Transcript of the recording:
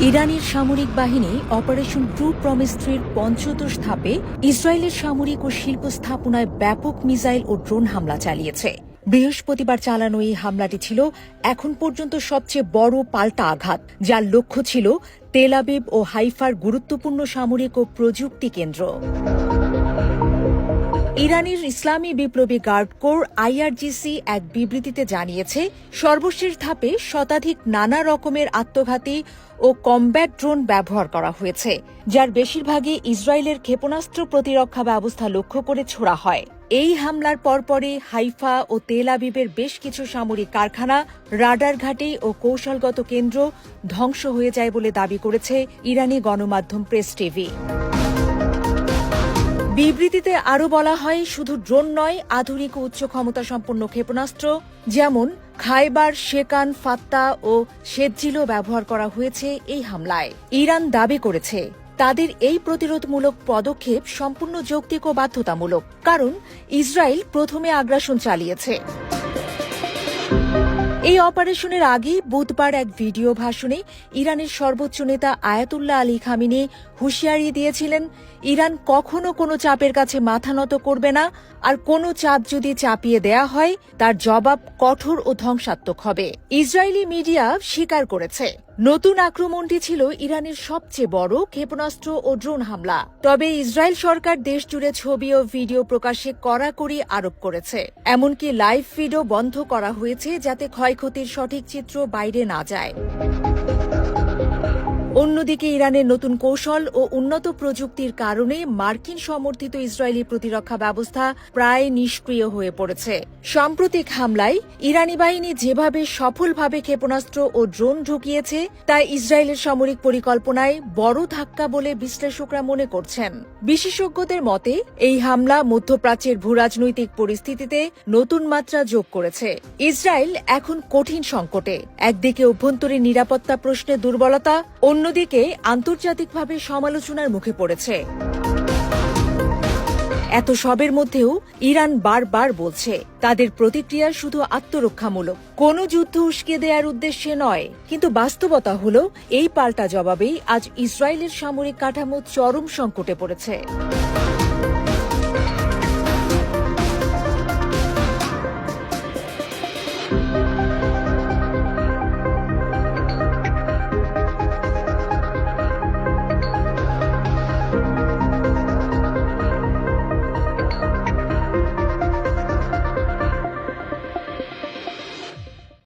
ইরানের সামরিক বাহিনী অপারেশন ট্রু প্রমিস 3-র পঞ্চদশ ধাপে ইসরায়েলের সামরিক ও শিল্প স্থাপনায় ব্যাপক মিসাইল ও ড্রোন হামলা চালিয়েছে। বৃহস্পতিবার চালানো এই হামলাটি ছিল এখন পর্যন্ত সবচেয়ে বড় পাল্টা আঘাত, যার লক্ষ্য ছিল তেল আবিব ও হাইফার গুরুত্বপূর্ণ সামরিক ও প্রযুক্তি কেন্দ্র। ইরানের ইসলামী বিপ্লবী গার্ড কোর আইআরজিসি এক বিবৃতিতে জানিয়েছে, সর্বশেষ ধাপে শতাধিক নানা রকমের আত্মঘাতী ও কমব্যাট ড্রোন ব্যবহার করা হয়েছে, যার বেশিরভাগই ইসরায়েলের ক্ষেপণাস্ত্র প্রতিরক্ষা ব্যবস্থা লক্ষ্য করে ছোড়া হয়। এই হামলার পরপরই হাইফা ও তেল আবিবের বেশ কিছু সামরিক কারখানা, রাডার ঘাঁটি ও কৌশলগত কেন্দ্র ধ্বংস হয়ে যায় বলে দাবি করেছে ইরানি গণমাধ্যম প্রেস টিভি। বিবৃতিতে আরও বলা হয়, শুধু ড্রোন নয়, আধুনিক ও উচ্চ ক্ষমতা সম্পন্ন ক্ষেপণাস্ত্র যেমন খাইবার, শেকান, ফাত্তা ও শেতজিলও ব্যবহার করা হয়েছে এই হামলায়। ইরান দাবি করেছে, তাদের এই প্রতিরোধমূলক পদক্ষেপ সম্পূর্ণ যৌক্তিক ও বাধ্যতামূলক, কারণ ইসরায়েল প্রথমে আগ্রাসন চালিয়েছে। এই অপারেশনের আগে বুধবার এক ভিডিও ভাষণে ইরানের সর্বোচ্চ নেতা আয়াতুল্লাহ আলী খামেনি হুঁশিয়ারি দিয়েছিলেন, ইরান কখনো কোনো চাপের কাছে মাথা নত করবে না, আর কোনো চাপ যদি চাপিয়ে দেয়া হয় তার জবাব কঠোর ও ধ্বংসাত্মক হবে। ইসরায়েলি মিডিয়া স্বীকার করেছে, নতুন আক্রমণটি ছিল ইরানের সবচেয়ে বড় ক্ষেপণাস্ত্র ও ড্রোন হামলা। তবে ইসরায়েল সরকার দেশজুড়ে ছবি ও ভিডিও প্রকাশে কড়াকড়ি আরোপ করেছে। এমনকি লাইভ ফিডও বন্ধ করা হয়েছে, যাতে ক্ষয়ক্ষতির সঠিক চিত্র বাইরে না যায়। অন্যদিকে ইরানের নতুন কৌশল ও উন্নত প্রযুক্তির কারণে মার্কিন সমর্থিত ইসরায়েলি প্রতিরক্ষা ব্যবস্থা প্রায় নিষ্ক্রিয় হয়ে পড়েছে। সাম্প্রতিক হামলায় ইরানি বাহিনী যেভাবে সফলভাবে ক্ষেপণাস্ত্র ও ড্রোন ঢুকিয়েছে, তা ইসরায়েলের সামরিক পরিকল্পনায় বড় ধাক্কা বলে বিশ্লেষকরা মনে করছেন। বিশেষজ্ঞদের মতে, এই হামলা মধ্যপ্রাচ্যের ভূরাজনৈতিক পরিস্থিতিতে নতুন মাত্রা যোগ করেছে। ইসরায়েল এখন কঠিন সংকটে, একদিকে অভ্যন্তরীণ নিরাপত্তা প্রশ্নে দুর্বলতা, অন্যদিকে আন্তর্জাতিকভাবে সমালোচনার মুখে পড়েছে। এত সবের মধ্যেও ইরান বারবার বলছে, তাদের প্রতিক্রিয়া শুধু আত্মরক্ষামূলক, কোনো যুদ্ধ উস্কে দেওয়ার উদ্দেশ্যে নয়। কিন্তু বাস্তবতা হল, এই পাল্টা জবাবেই আজ ইসরায়েলের সামরিক কাঠামো চরম সংকটে পড়েছে।